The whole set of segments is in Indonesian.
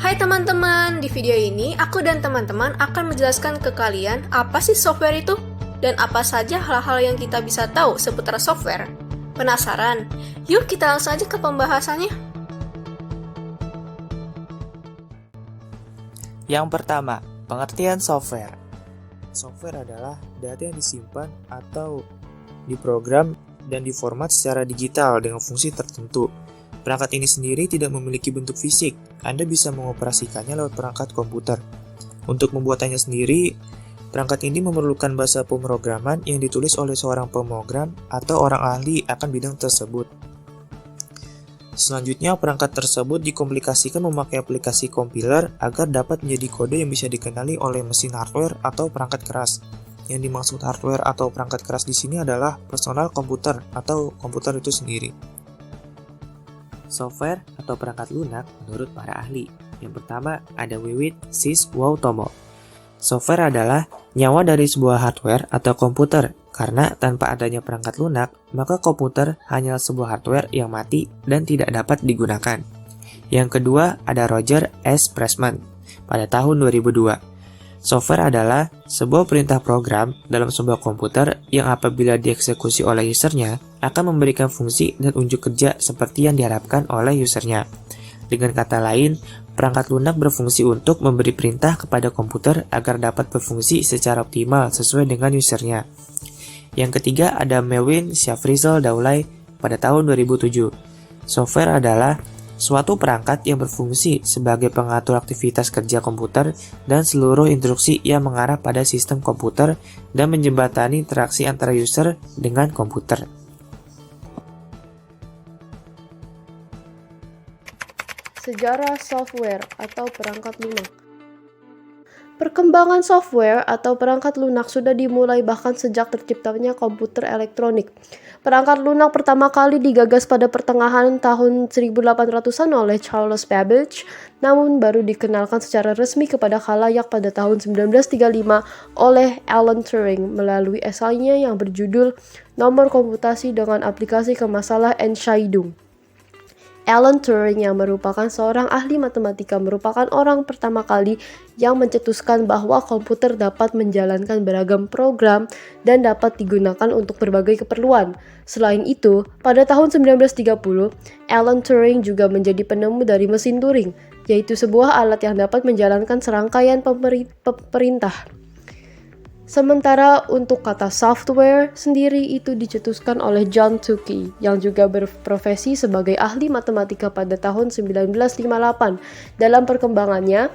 Hai teman-teman, di video ini aku dan teman-teman akan menjelaskan ke kalian apa sih software itu dan apa saja hal-hal yang kita bisa tahu seputar software. Penasaran? Yuk kita langsung aja ke pembahasannya. Yang pertama, pengertian software. Software adalah data yang disimpan atau diprogram dan diformat secara digital dengan fungsi tertentu. Perangkat ini sendiri tidak memiliki bentuk fisik. Anda bisa mengoperasikannya lewat perangkat komputer. Untuk membuatannya sendiri, perangkat ini memerlukan bahasa pemrograman yang ditulis oleh seorang pemrogram atau orang ahli akan bidang tersebut. Selanjutnya, perangkat tersebut dikomplikasikan memakai aplikasi kompiler agar dapat menjadi kode yang bisa dikenali oleh mesin hardware atau perangkat keras. Yang dimaksud hardware atau perangkat keras di sini adalah personal komputer atau komputer itu sendiri. Software atau perangkat lunak menurut para ahli. Yang pertama ada Wiwit Siswotomo. Software adalah nyawa dari sebuah hardware atau komputer, karena tanpa adanya perangkat lunak, maka komputer hanya sebuah hardware yang mati dan tidak dapat digunakan. Yang kedua ada Roger S. Pressman pada tahun 2002. Software adalah sebuah perintah program dalam sebuah komputer yang apabila dieksekusi oleh usernya akan memberikan fungsi dan unjuk kerja seperti yang diharapkan oleh usernya. Dengan kata lain, perangkat lunak berfungsi untuk memberi perintah kepada komputer agar dapat berfungsi secara optimal sesuai dengan usernya. Yang ketiga ada Melvin Shafrizal Daulay pada tahun 2007. Software adalah suatu perangkat yang berfungsi sebagai pengatur aktivitas kerja komputer dan seluruh instruksi yang mengarah pada sistem komputer dan menjembatani interaksi antara user dengan komputer. Sejarah software atau perangkat lunak. Perkembangan software atau perangkat lunak sudah dimulai bahkan sejak terciptanya komputer elektronik. Perangkat lunak pertama kali digagas pada pertengahan tahun 1800-an oleh Charles Babbage, namun baru dikenalkan secara resmi kepada khalayak pada tahun 1935 oleh Alan Turing melalui esainya yang berjudul Nomor Komputasi dengan Aplikasi ke Masalah Entscheidung. Alan Turing yang merupakan seorang ahli matematika merupakan orang pertama kali yang mencetuskan bahwa komputer dapat menjalankan beragam program dan dapat digunakan untuk berbagai keperluan. Selain itu, pada tahun 1930, Alan Turing juga menjadi penemu dari mesin Turing, yaitu sebuah alat yang dapat menjalankan serangkaian perintah. Sementara untuk kata software sendiri itu dicetuskan oleh John Tukey yang juga berprofesi sebagai ahli matematika pada tahun 1958. Dalam perkembangannya,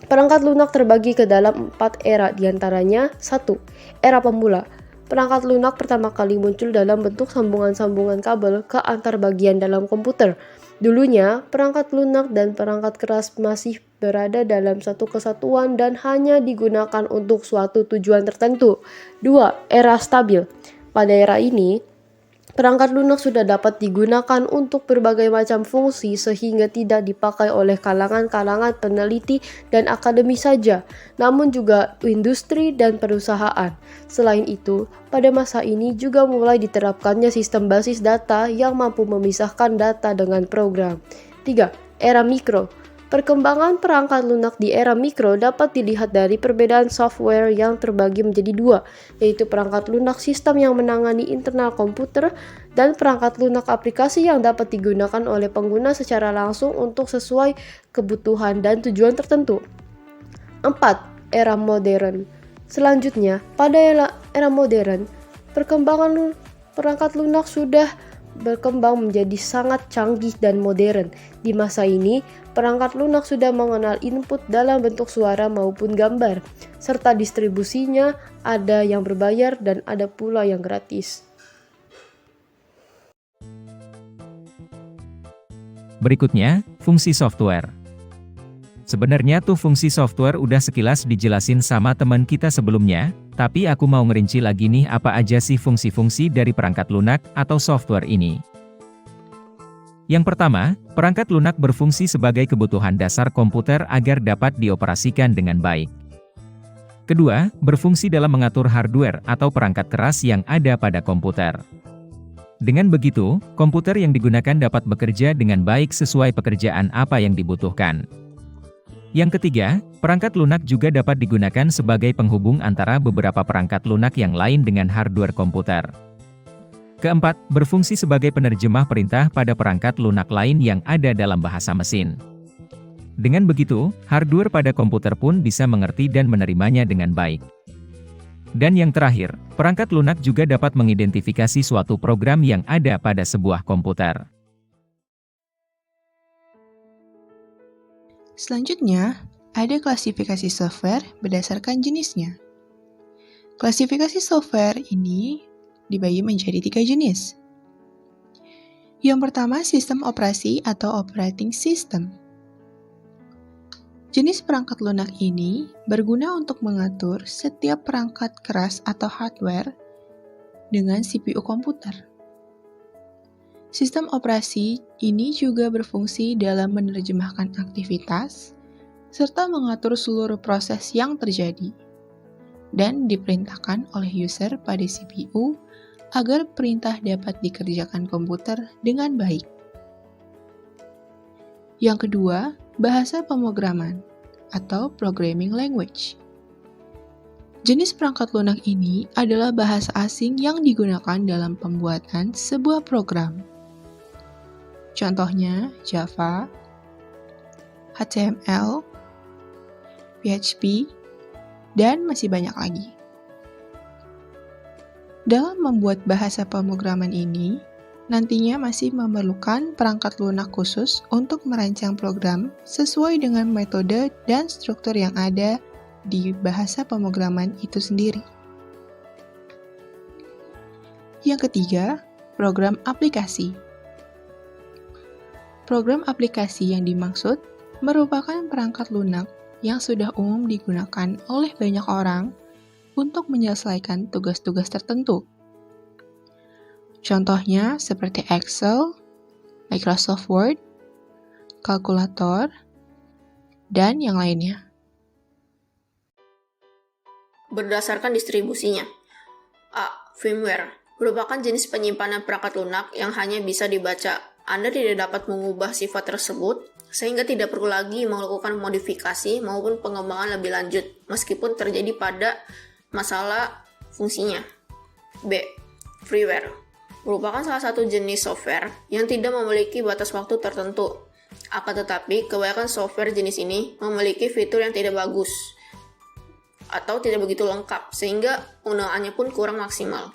perangkat lunak terbagi ke dalam 4 era, diantaranya 1. Era pemula. Perangkat lunak pertama kali muncul dalam bentuk sambungan-sambungan kabel ke antar bagian dalam komputer. Dulunya, perangkat lunak dan perangkat keras masih berada dalam satu kesatuan dan hanya digunakan untuk suatu tujuan tertentu. 2. Era stabil. Pada era ini, perangkat lunak sudah dapat digunakan untuk berbagai macam fungsi sehingga tidak dipakai oleh kalangan-kalangan peneliti dan akademi saja, namun juga industri dan perusahaan. Selain itu, pada masa ini juga mulai diterapkannya sistem basis data yang mampu memisahkan data dengan program. 3. Era mikro. Perkembangan perangkat lunak di era mikro dapat dilihat dari perbedaan software yang terbagi menjadi 2, yaitu perangkat lunak sistem yang menangani internal komputer dan perangkat lunak aplikasi yang dapat digunakan oleh pengguna secara langsung untuk sesuai kebutuhan dan tujuan tertentu. 4. Era modern. Selanjutnya, pada era modern, perkembangan perangkat lunak sudah berkembang menjadi sangat canggih dan modern. Di masa ini, perangkat lunak sudah mengenal input dalam bentuk suara maupun gambar, serta distribusinya ada yang berbayar dan ada pula yang gratis. Berikutnya, fungsi software. Sebenarnya tuh fungsi software udah sekilas dijelasin sama teman kita sebelumnya, tapi aku mau ngerinci lagi nih apa aja sih fungsi-fungsi dari perangkat lunak atau software ini. Yang pertama, perangkat lunak berfungsi sebagai kebutuhan dasar komputer agar dapat dioperasikan dengan baik. Kedua, berfungsi dalam mengatur hardware atau perangkat keras yang ada pada komputer. Dengan begitu, komputer yang digunakan dapat bekerja dengan baik sesuai pekerjaan apa yang dibutuhkan. Yang ketiga, perangkat lunak juga dapat digunakan sebagai penghubung antara beberapa perangkat lunak yang lain dengan hardware komputer. Keempat, berfungsi sebagai penerjemah perintah pada perangkat lunak lain yang ada dalam bahasa mesin. Dengan begitu, hardware pada komputer pun bisa mengerti dan menerimanya dengan baik. Dan yang terakhir, perangkat lunak juga dapat mengidentifikasi suatu program yang ada pada sebuah komputer. Selanjutnya, ada klasifikasi software berdasarkan jenisnya. Klasifikasi software ini dibagi menjadi 3 jenis. Yang pertama, sistem operasi atau operating system. Jenis perangkat lunak ini berguna untuk mengatur setiap perangkat keras atau hardware dengan CPU komputer. Sistem operasi ini juga berfungsi dalam menerjemahkan aktivitas serta mengatur seluruh proses yang terjadi dan diperintahkan oleh user pada CPU agar perintah dapat dikerjakan komputer dengan baik. Yang kedua, bahasa pemrograman atau programming language. Jenis perangkat lunak ini adalah bahasa asing yang digunakan dalam pembuatan sebuah program. Contohnya Java, HTML, PHP, dan masih banyak lagi. Dalam membuat bahasa pemrograman ini, nantinya masih memerlukan perangkat lunak khusus untuk merancang program sesuai dengan metode dan struktur yang ada di bahasa pemrograman itu sendiri. Yang ketiga, program aplikasi. Program aplikasi yang dimaksud merupakan perangkat lunak yang sudah umum digunakan oleh banyak orang untuk menyelesaikan tugas-tugas tertentu. Contohnya seperti Excel, Microsoft Word, kalkulator, dan yang lainnya. Berdasarkan distribusinya. A. Firmware merupakan jenis penyimpanan perangkat lunak yang hanya bisa dibaca. Anda tidak dapat mengubah sifat tersebut, sehingga tidak perlu lagi melakukan modifikasi maupun pengembangan lebih lanjut, meskipun terjadi pada masalah fungsinya. B. Freeware merupakan salah satu jenis software yang tidak memiliki batas waktu tertentu. Akan tetapi, kebanyakan software jenis ini memiliki fitur yang tidak bagus atau tidak begitu lengkap, sehingga penggunaannya pun kurang maksimal.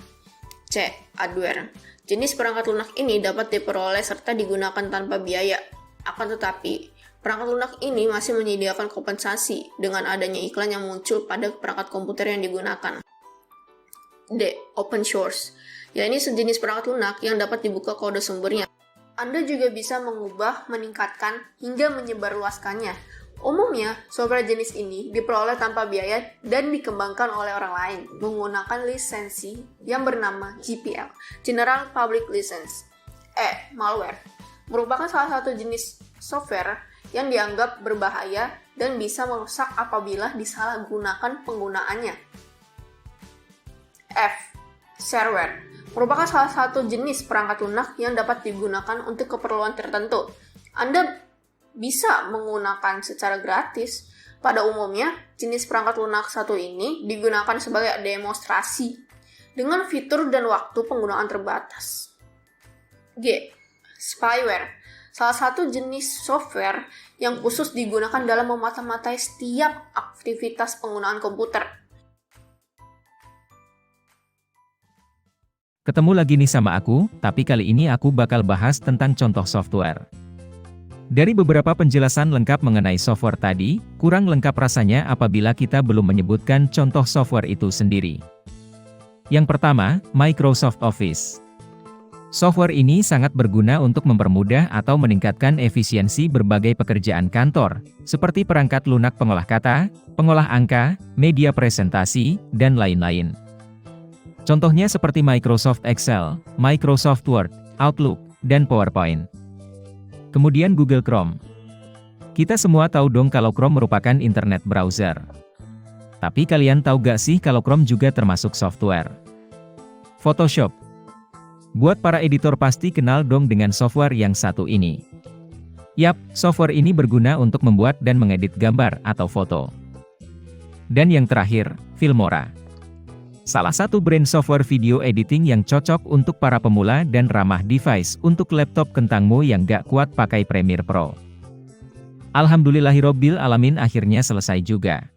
C. Adware. Jenis perangkat lunak ini dapat diperoleh serta digunakan tanpa biaya. Akan tetapi, perangkat lunak ini masih menyediakan kompensasi dengan adanya iklan yang muncul pada perangkat komputer yang digunakan. D. Open source, yaitu sejenis perangkat lunak yang dapat dibuka kode sumbernya. Anda juga bisa mengubah, meningkatkan, hingga menyebarluaskannya. Umumnya, software jenis ini diperoleh tanpa biaya dan dikembangkan oleh orang lain menggunakan lisensi yang bernama GPL, General Public License. E. Malware merupakan salah satu jenis software yang dianggap berbahaya dan bisa merusak apabila disalahgunakan penggunaannya. F. Shareware merupakan salah satu jenis perangkat lunak yang dapat digunakan untuk keperluan tertentu. Anda bisa menggunakan secara gratis. Pada umumnya, jenis perangkat lunak satu ini digunakan sebagai demonstrasi dengan fitur dan waktu penggunaan terbatas. G. Spyware, salah satu jenis software yang khusus digunakan dalam memata-matai setiap aktivitas penggunaan komputer. Ketemu lagi nih sama aku, tapi kali ini aku bakal bahas tentang contoh software. Dari beberapa penjelasan lengkap mengenai software tadi, kurang lengkap rasanya apabila kita belum menyebutkan contoh software itu sendiri. Yang pertama, Microsoft Office. Software ini sangat berguna untuk mempermudah atau meningkatkan efisiensi berbagai pekerjaan kantor, seperti perangkat lunak pengolah kata, pengolah angka, media presentasi, dan lain-lain. Contohnya seperti Microsoft Excel, Microsoft Word, Outlook, dan PowerPoint. Kemudian Google Chrome. Kita semua tahu dong kalau Chrome merupakan internet browser. Tapi kalian tahu gak sih kalau Chrome juga termasuk software? Photoshop. Buat para editor pasti kenal dong dengan software yang satu ini. Yap, software ini berguna untuk membuat dan mengedit gambar atau foto. Dan yang terakhir, Filmora. Salah satu brand software video editing yang cocok untuk para pemula dan ramah device untuk laptop kentangmu yang gak kuat pakai Premiere Pro. Alhamdulillahirobbil alamin, akhirnya selesai juga.